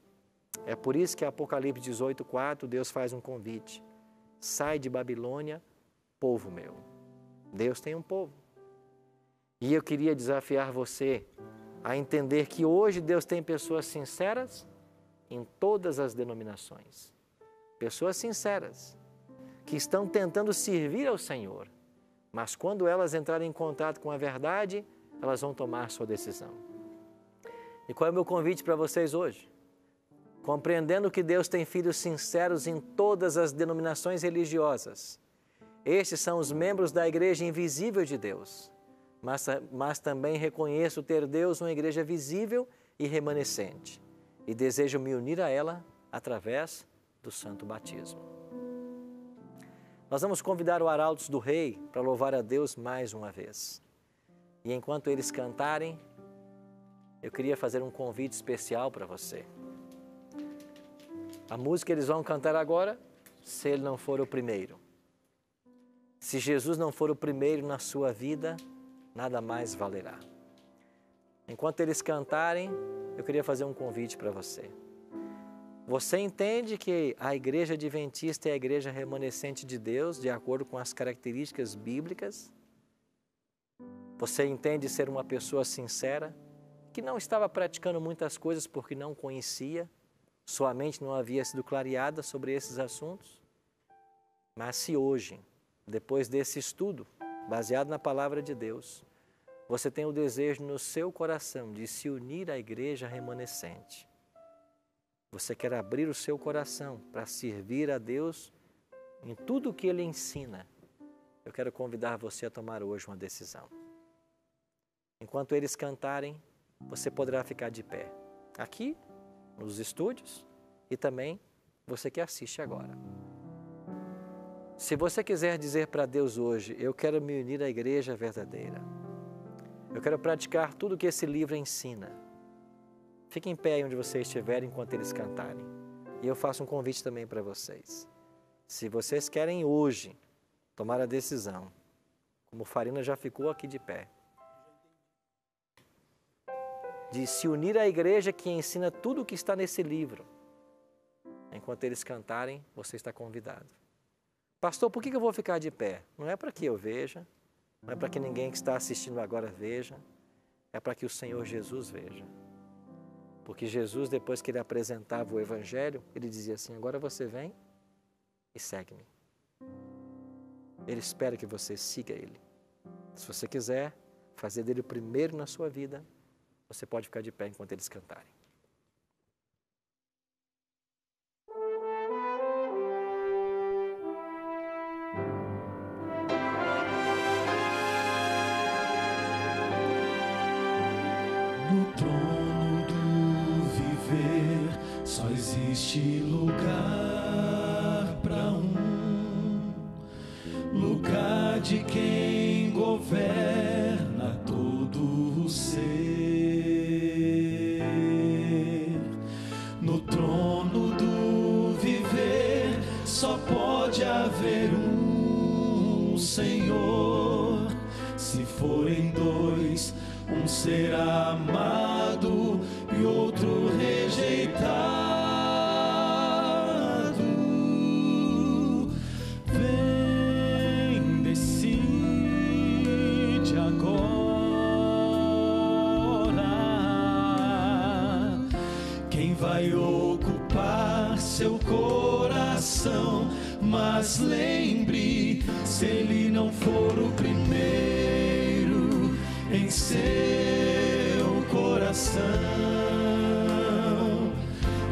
É por isso que Apocalipse 18:4, Deus faz um convite. Sai de Babilônia, povo meu. Deus tem um povo. E eu queria desafiar você a entender que hoje Deus tem pessoas sinceras em todas as denominações. Pessoas sinceras, que estão tentando servir ao Senhor, mas quando elas entrarem em contato com a verdade, elas vão tomar sua decisão. E qual é o meu convite para vocês hoje? Compreendendo que Deus tem filhos sinceros em todas as denominações religiosas. Estes são os membros da igreja invisível de Deus, mas também reconheço ter Deus uma igreja visível e remanescente, e desejo me unir a ela através do santo batismo. Nós vamos convidar o Arautos do Rei para louvar a Deus mais uma vez. E enquanto eles cantarem, eu queria fazer um convite especial para você. A música que eles vão cantar agora, se Ele não for o primeiro. Se Jesus não for o primeiro na sua vida, nada mais valerá. Enquanto eles cantarem, eu queria fazer um convite para você. Você entende que a igreja adventista é a igreja remanescente de Deus, de acordo com as características bíblicas? Você entende ser uma pessoa sincera, que não estava praticando muitas coisas porque não conhecia, sua mente não havia sido clareada sobre esses assuntos? Mas se hoje, depois desse estudo, baseado na palavra de Deus, você tem o desejo no seu coração de se unir à igreja remanescente, você quer abrir o seu coração para servir a Deus em tudo o que Ele ensina, eu quero convidar você a tomar hoje uma decisão. Enquanto eles cantarem, você poderá ficar de pé, aqui nos estúdios e também você que assiste agora. Se você quiser dizer para Deus hoje, eu quero me unir à igreja verdadeira, eu quero praticar tudo o que esse livro ensina, fique em pé onde você estiver enquanto eles cantarem. E eu faço um convite também para vocês. Se vocês querem hoje tomar a decisão, como Farina já ficou aqui de pé, de se unir à igreja que ensina tudo o que está nesse livro, enquanto eles cantarem, você está convidado. Pastor, por que eu vou ficar de pé? Não é para que eu veja, não é para que ninguém que está assistindo agora veja, é para que o Senhor Jesus veja. Porque Jesus, depois que Ele apresentava o Evangelho, Ele dizia assim, agora você vem e segue-me. Ele espera que você siga Ele. Se você quiser fazer dele o primeiro na sua vida, você pode ficar de pé enquanto eles cantarem. No trono do viver só existe lugar para lugar de quem governa todo o ser. No trono do viver só pode haver um Senhor. Se forem dois, um será amado e outro rejeitado. Vem, decide agora quem vai ocupar seu coração. Mas lembre, se ele não for o primeiro em seu coração,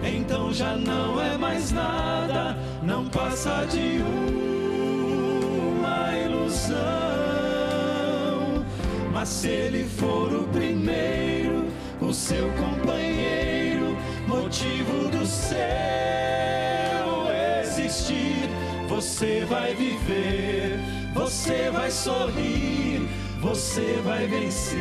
então já não é mais nada, não passa de uma ilusão. Mas se ele for o primeiro, o seu companheiro, motivo do seu existir, você vai viver, você vai sorrir, você vai vencer.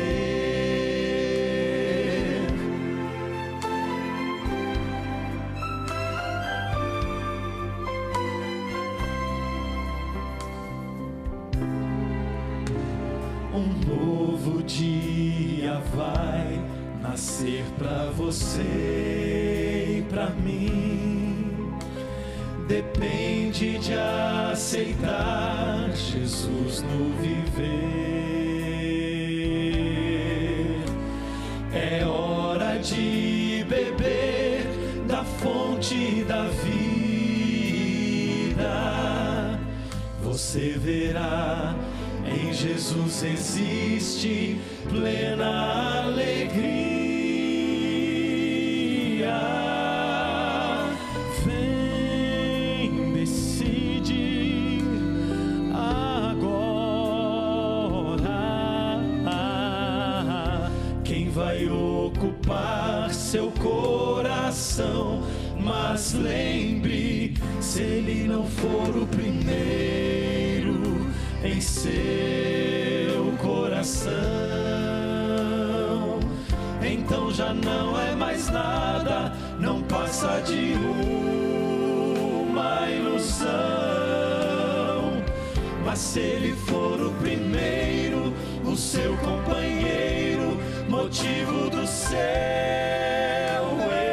Um novo dia vai nascer pra você e pra mim. Depende de aceitar Jesus no viver. de beber da fonte da vida. Você verá, em Jesus existe plena alegria. Vem, decide agora quem vai ocupar seu coração. Mas lembre, se ele não for o primeiro em seu coração, então já não é mais nada, não passa de uma ilusão. Mas se ele for o primeiro, o seu companheiro, motivo do céu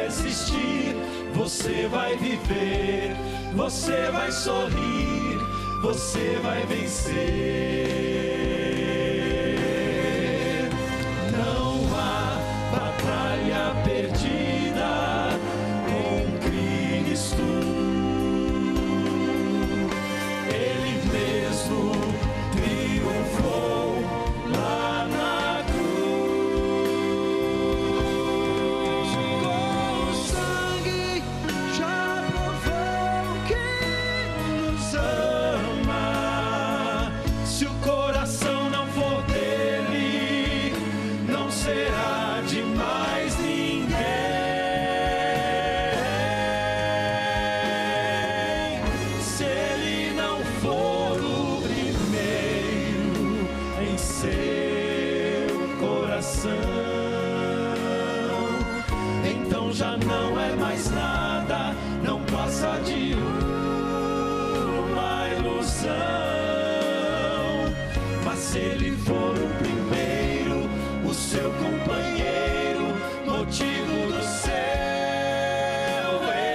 existir, você vai viver, você vai sorrir, você vai vencer. Não há batalha perdida com Cristo. Ele mesmo triunfou lá na cruz. Com o sangue já provou que nos ama. Se o coração não for dele, não será de mais ninguém. Se ele não for o primeiro em seu coração, então já não é mais nada, não passa de uma ilusão. Mas se ele for o primeiro, o seu companheiro, motivo do céu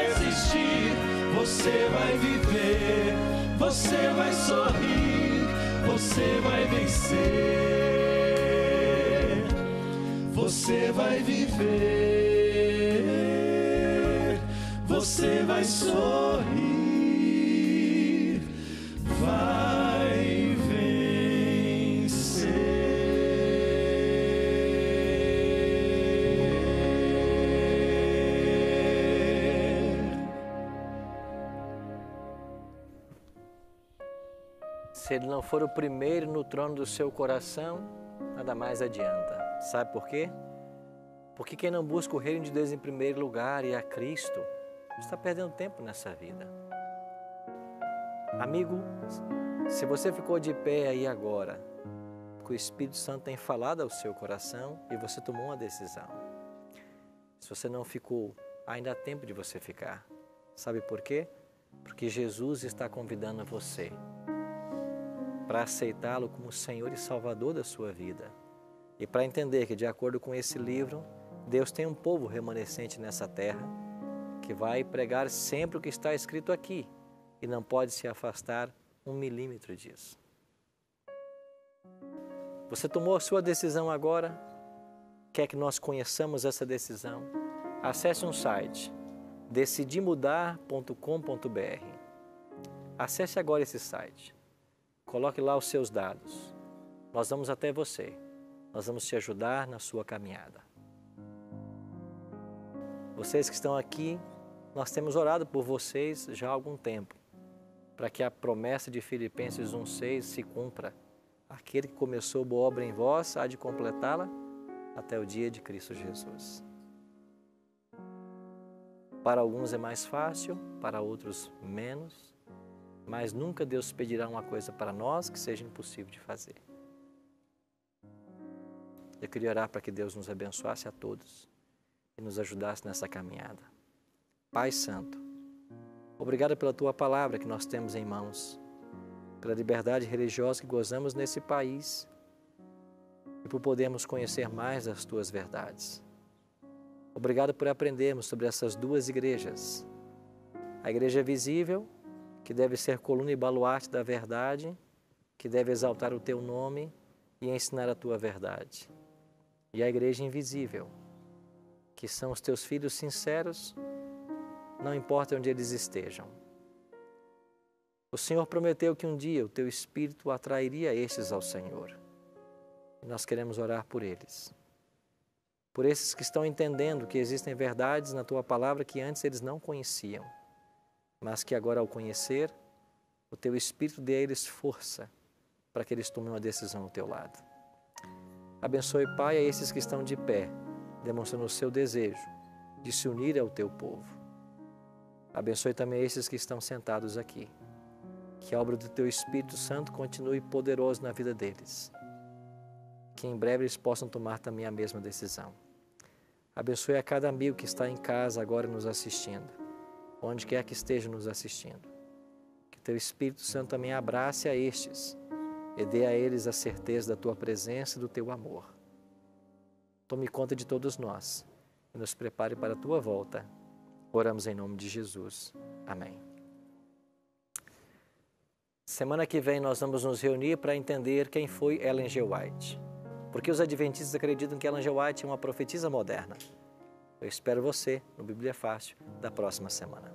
existir, você vai viver, você vai sorrir, você vai vencer, você vai viver, você vai sorrir, vai vencer. Se ele não for o primeiro no trono do seu coração, nada mais adianta. Sabe por quê? Porque quem não busca o reino de Deus em primeiro lugar e a Cristo, está perdendo tempo nessa vida. Amigo, se você ficou de pé aí agora, porque o Espírito Santo tem falado ao seu coração e você tomou uma decisão. Se você não ficou, ainda há tempo de você ficar. Sabe por quê? Porque Jesus está convidando você para aceitá-lo como Senhor e Salvador da sua vida. E para entender que, de acordo com esse livro, Deus tem um povo remanescente nessa terra que vai pregar sempre o que está escrito aqui e não pode se afastar 1 milímetro disso. Você tomou a sua decisão agora? Quer que nós conheçamos essa decisão? Acesse um site, decidimudar.com.br. Acesse agora esse site. Coloque lá os seus dados. Nós vamos até você. Nós vamos te ajudar na sua caminhada. Vocês que estão aqui, nós temos orado por vocês já há algum tempo, para que a promessa de Filipenses 1,6 se cumpra. Aquele que começou boa obra em vós, há de completá-la até o dia de Cristo Jesus. Para alguns é mais fácil, para outros menos, mas nunca Deus pedirá uma coisa para nós que seja impossível de fazer. Eu queria orar para que Deus nos abençoasse a todos e nos ajudasse nessa caminhada. Pai Santo, obrigado pela Tua palavra que nós temos em mãos, pela liberdade religiosa que gozamos nesse país e por podermos conhecer mais das Tuas verdades. Obrigado por aprendermos sobre essas duas igrejas. A igreja visível, que deve ser coluna e baluarte da verdade, que deve exaltar o Teu nome e ensinar a Tua verdade. E a igreja invisível, que são os teus filhos sinceros, não importa onde eles estejam. O Senhor prometeu que um dia o teu Espírito atrairia estes ao Senhor. E nós queremos orar por eles. Por esses que estão entendendo que existem verdades na tua palavra que antes eles não conheciam, mas que agora, ao conhecer, o teu Espírito dê a eles força para que eles tomem uma decisão ao teu lado. Abençoe, Pai, a esses que estão de pé, demonstrando o seu desejo de se unir ao teu povo. Abençoe também esses que estão sentados aqui. Que a obra do teu Espírito Santo continue poderosa na vida deles. Que em breve eles possam tomar também a mesma decisão. Abençoe a cada amigo que está em casa agora nos assistindo, onde quer que esteja nos assistindo. Que teu Espírito Santo também abrace a estes e dê a eles a certeza da tua presença e do teu amor. Tome conta de todos nós e nos prepare para a tua volta. Oramos em nome de Jesus. Amém. Semana que vem nós vamos nos reunir para entender quem foi Ellen G. White. Porque os adventistas acreditam que Ellen G. White é uma profetisa moderna. Eu espero você no Bíblia Fácil da próxima semana.